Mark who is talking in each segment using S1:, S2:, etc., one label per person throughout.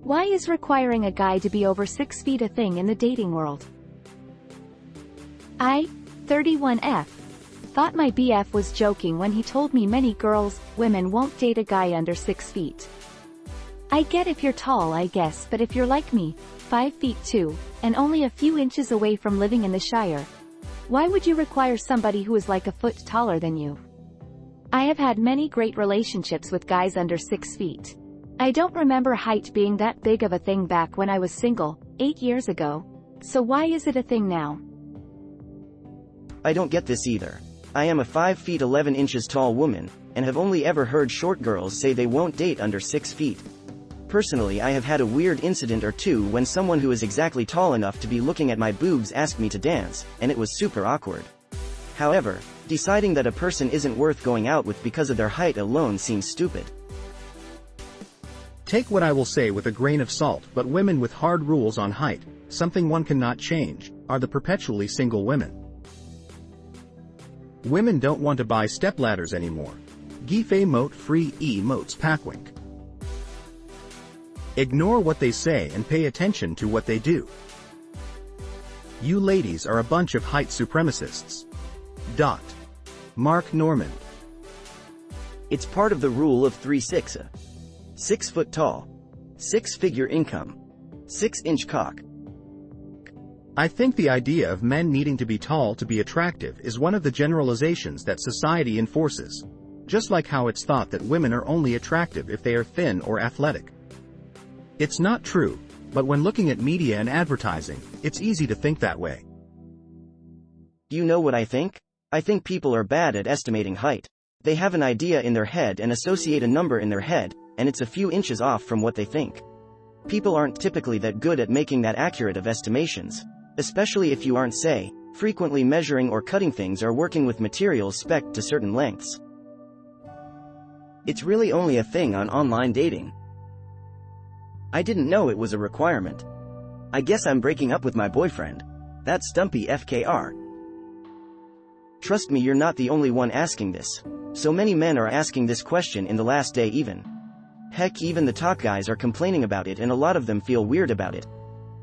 S1: Why is requiring a guy to be over 6 feet a thing in the dating world? I, 31F, thought my BF was joking when he told me many women won't date a guy under 6 feet. I get if you're tall, I guess, but if you're like me, 5 feet 2, and only a few inches away from living in the Shire, why would you require somebody who is like a foot taller than you? I have had many great relationships with guys under 6 feet. I don't remember height being that big of a thing back when I was single, 8 years ago. So why is it a thing now?
S2: I don't get this either. I am a 5 feet 11 inches tall woman, and have only ever heard short girls say they won't date under 6 feet. Personally, I have had a weird incident or two when someone who is exactly tall enough to be looking at my boobs asked me to dance, and it was super awkward. However, deciding that a person isn't worth going out with because of their height alone seems stupid.
S3: Take what I will say with a grain of salt, but women with hard rules on height, something one cannot change, are the perpetually single women. Women don't want to buy stepladders anymore. Gif mote free emotes packwink. Ignore what they say and pay attention to what they do. You ladies are a bunch of height supremacists. Mark Norman.
S2: It's part of the rule of 3-6. 6 foot tall. 6-figure income. 6-inch cock.
S3: I think the idea of men needing to be tall to be attractive is one of the generalizations that society enforces, just like how it's thought that women are only attractive if they are thin or athletic. It's not true, but when looking at media and advertising, it's easy to think that way.
S2: You know what I think? I think people are bad at estimating height. They have an idea in their head and associate a number in their head, and it's a few inches off from what they think. People aren't typically that good at making that accurate of estimations, especially if you aren't, say, frequently measuring or cutting things or working with materials spec'd to certain lengths. It's really only a thing on online dating. I didn't know it was a requirement. I guess I'm breaking up with my boyfriend. That's Stumpy FKR. Trust me, you're not the only one asking this. So many men are asking this question in the last day even. Heck, even the talk guys are complaining about it, and a lot of them feel weird about it.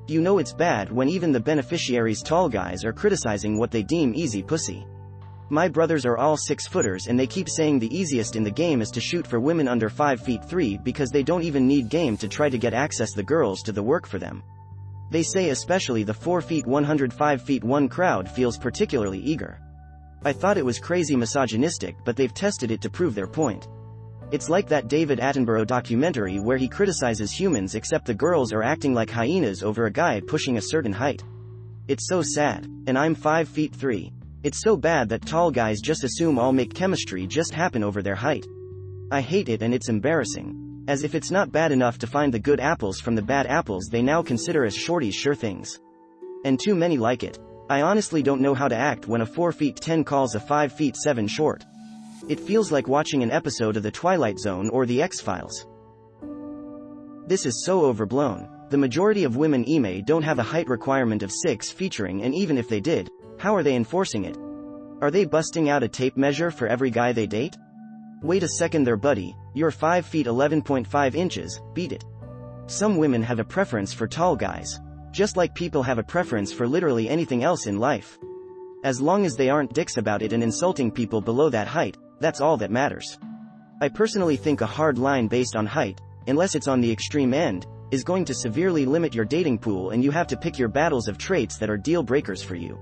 S2: You know it's bad when even the beneficiaries' tall guys are criticizing what they deem easy pussy. My brothers are all 6-footers and they keep saying the easiest in the game is to shoot for women under 5 feet 3 because they don't even need game to try to get access the girls to the work for them. They say especially the 4 feet 105 feet 1 crowd feels particularly eager. I thought it was crazy misogynistic, but they've tested it to prove their point. It's like that David Attenborough documentary where he criticizes humans except the girls are acting like hyenas over a guy pushing a certain height. It's so sad, and I'm 5 feet 3. It's so bad that tall guys just assume all make chemistry just happen over their height. I hate it, and it's embarrassing. As if it's not bad enough to find the good apples from the bad apples they now consider as shorties sure things. And too many like it. I honestly don't know how to act when a 4 feet 10 calls a 5 feet 7 short. It feels like watching an episode of The Twilight Zone or The X-Files. This is so overblown. The majority of women don't have a height requirement of 6 featuring, and even if they did, how are they enforcing it? Are they busting out a tape measure for every guy they date? Wait a second there, buddy, you're 5 feet 11.5 inches, beat it. Some women have a preference for tall guys. Just like people have a preference for literally anything else in life. As long as they aren't dicks about it and insulting people below that height, that's all that matters. I personally think a hard line based on height, unless it's on the extreme end, is going to severely limit your dating pool, and you have to pick your battles of traits that are deal breakers for you.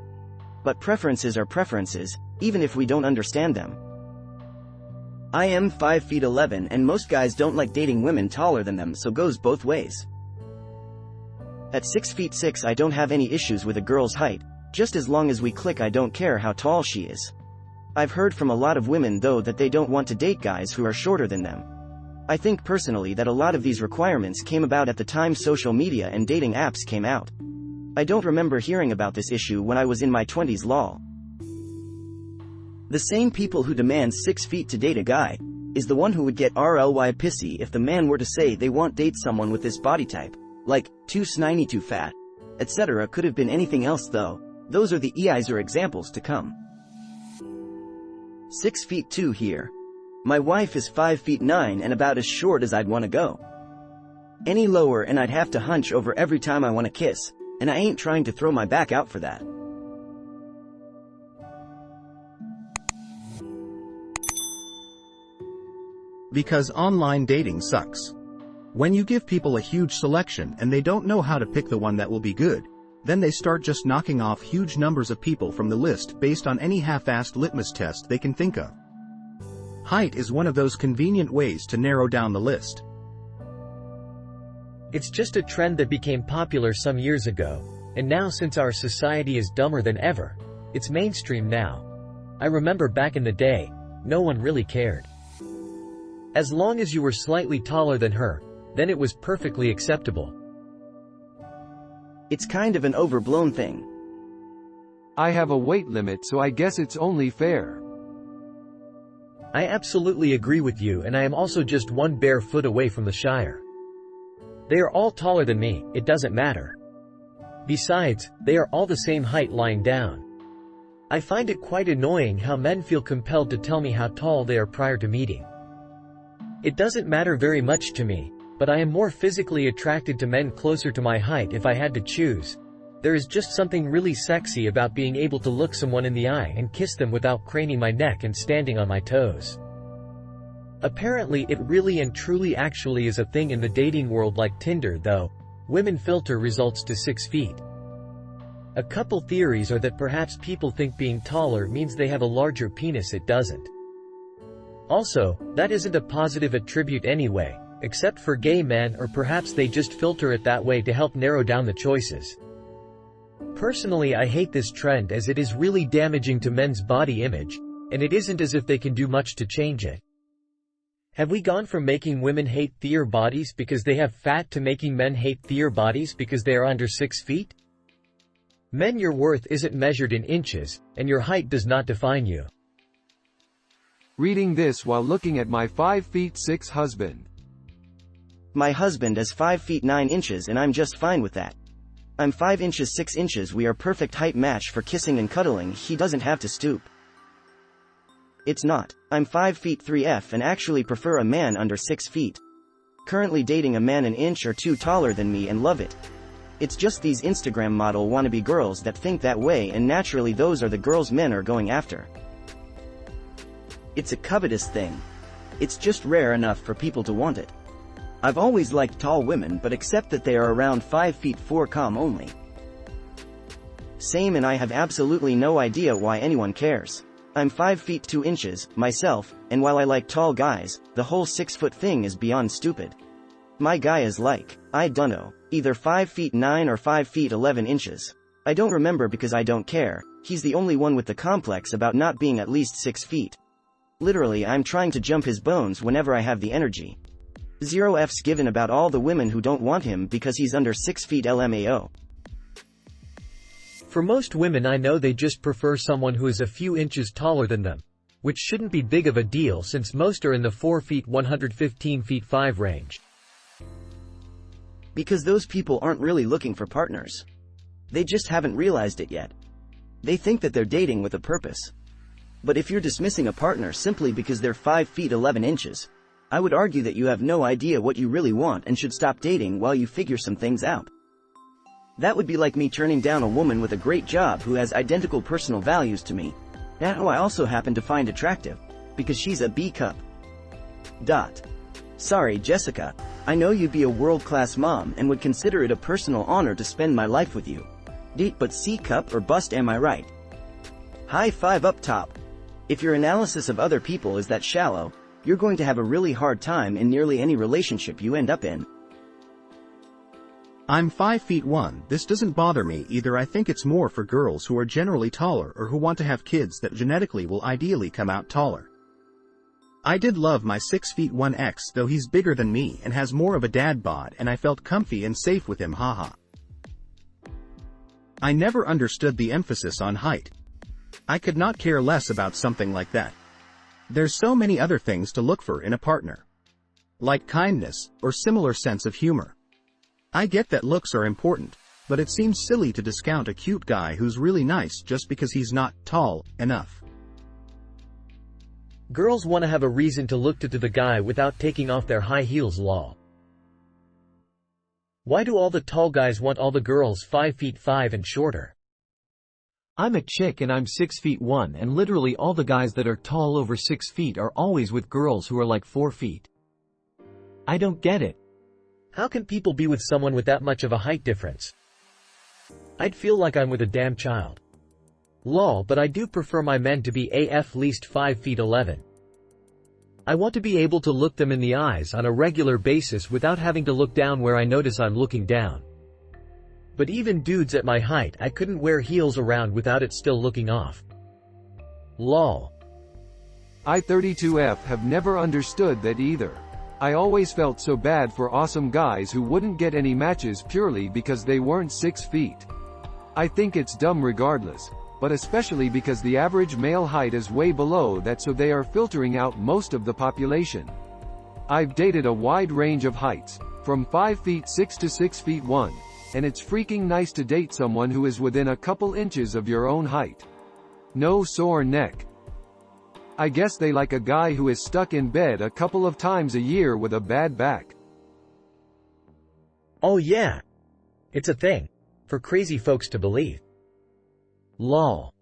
S2: But preferences are preferences, even if we don't understand them. I am 5 feet 11 and most guys don't like dating women taller than them, so goes both ways. At 6 feet 6 I don't have any issues with a girl's height, just as long as we click. I don't care how tall she is. I've heard from a lot of women though that they don't want to date guys who are shorter than them. I think personally that a lot of these requirements came about at the time social media and dating apps came out. I don't remember hearing about this issue when I was in my 20s lol. The same people who demand 6 feet to date a guy is the one who would get RLY pissy if the man were to say they won't date someone with this body type, like, too sniny, too fat, etc. Could have been anything else though. Those are the EIs or examples to come. 6 feet 2 here. My wife is 5 feet 9 and about as short as I'd want to go. Any lower and I'd have to hunch over every time I want to kiss, and I ain't trying to throw my back out for that.
S3: Because online dating sucks. When you give people a huge selection and they don't know how to pick the one that will be good, then they start just knocking off huge numbers of people from the list based on any half-assed litmus test they can think of. Height is one of those convenient ways to narrow down the list.
S4: It's just a trend that became popular some years ago, and now since our society is dumber than ever, it's mainstream now. I remember back in the day, no one really cared. As long as you were slightly taller than her, then it was perfectly acceptable.
S2: It's kind of an overblown thing.
S5: I have a weight limit, so I guess it's only fair.
S4: I absolutely agree with you, and I am also just one bare foot away from the Shire. They are all taller than me, it doesn't matter. Besides, they are all the same height lying down. I find it quite annoying how men feel compelled to tell me how tall they are prior to meeting. It doesn't matter very much to me, but I am more physically attracted to men closer to my height if I had to choose. There is just something really sexy about being able to look someone in the eye and kiss them without craning my neck and standing on my toes. Apparently it really and truly actually is a thing in the dating world like Tinder though. Women filter results to 6 feet. A couple theories are that perhaps people think being taller means they have a larger penis. It doesn't. Also, that isn't a positive attribute anyway, except for gay men, or perhaps they just filter it that way to help narrow down the choices. Personally, I hate this trend as it is really damaging to men's body image, and it isn't as if they can do much to change it. Have we gone from making women hate their bodies because they have fat to making men hate their bodies because they are under 6 feet? Men, your worth isn't measured in inches, and your height does not define you.
S5: Reading this while looking at my 5 feet 6 husband.
S2: My husband is 5 feet 9 inches and I'm just fine with that. I'm 5 inches 6 inches. We are perfect height match for kissing and cuddling. He doesn't have to stoop. It's not. I'm 5 feet 3 and actually prefer a man under 6 feet. Currently dating a man an inch or two taller than me and love it. It's just these Instagram model wannabe girls that think that way, and naturally those are the girls men are going after. It's a covetous thing. It's just rare enough for people to want it. I've always liked tall women, but except that they are around 5 feet 4 only. Same, and I have absolutely no idea why anyone cares. I'm 5 feet 2 inches, myself, and while I like tall guys, the whole 6 foot thing is beyond stupid. My guy is like, I dunno, either 5 feet 9 or 5 feet 11 inches. I don't remember because I don't care. He's the only one with the complex about not being at least 6 feet. Literally, I'm trying to jump his bones whenever I have the energy. 0 F's given about all the women who don't want him because he's under 6 feet LMAO.
S4: For most women I know, they just prefer someone who is a few inches taller than them, which shouldn't be big of a deal since most are in the 4 feet 115 feet 5 range.
S2: Because those people aren't really looking for partners. They just haven't realized it yet. They think that they're dating with a purpose. But if you're dismissing a partner simply because they're 5 feet 11 inches, I would argue that you have no idea what you really want and should stop dating while you figure some things out. That would be like me turning down a woman with a great job who has identical personal values to me, and who I also happen to find attractive, because she's a B cup. Sorry, Jessica, I know you'd be a world-class mom and would consider it a personal honor to spend my life with you. But C cup or bust, am I right? High five up top. If your analysis of other people is that shallow, you're going to have a really hard time in nearly any relationship you end up in.
S3: I'm 5 feet 1. This doesn't bother me either. I think it's more for girls who are generally taller or who want to have kids that genetically will ideally come out taller. I did love my 6 feet 1 ex, though he's bigger than me and has more of a dad bod, and I felt comfy and safe with him, haha. I never understood the emphasis on height. I could not care less about something like that. There's so many other things to look for in a partner. Like kindness, or similar sense of humor. I get that looks are important, but it seems silly to discount a cute guy who's really nice just because he's not tall enough.
S4: Girls want to have a reason to look to the guy without taking off their high heels, lol. Why do all the tall guys want all the girls 5 feet 5 and shorter?
S6: I'm a chick and I'm 6 feet 1 and literally all the guys that are tall over 6 feet are always with girls who are like 4 feet. I don't get it.
S4: How can people be with someone with that much of a height difference? I'd feel like I'm with a damn child. Lol, but I do prefer my men to be AF least 5 feet 11. I want to be able to look them in the eyes on a regular basis without having to look down where I notice I'm looking down. But even dudes at my height, I couldn't wear heels around without it still looking off. Lol.
S5: I 32F have never understood that either. I always felt so bad for awesome guys who wouldn't get any matches purely because they weren't 6 feet. I think it's dumb regardless, but especially because the average male height is way below that, so they are filtering out most of the population. I've dated a wide range of heights, from 5 feet 6 to 6 feet 1, and it's freaking nice to date someone who is within a couple inches of your own height. No sore neck. I guess they like a guy who is stuck in bed a couple of times a year with a bad back.
S4: Oh yeah. It's a thing. For crazy folks to believe. Lol.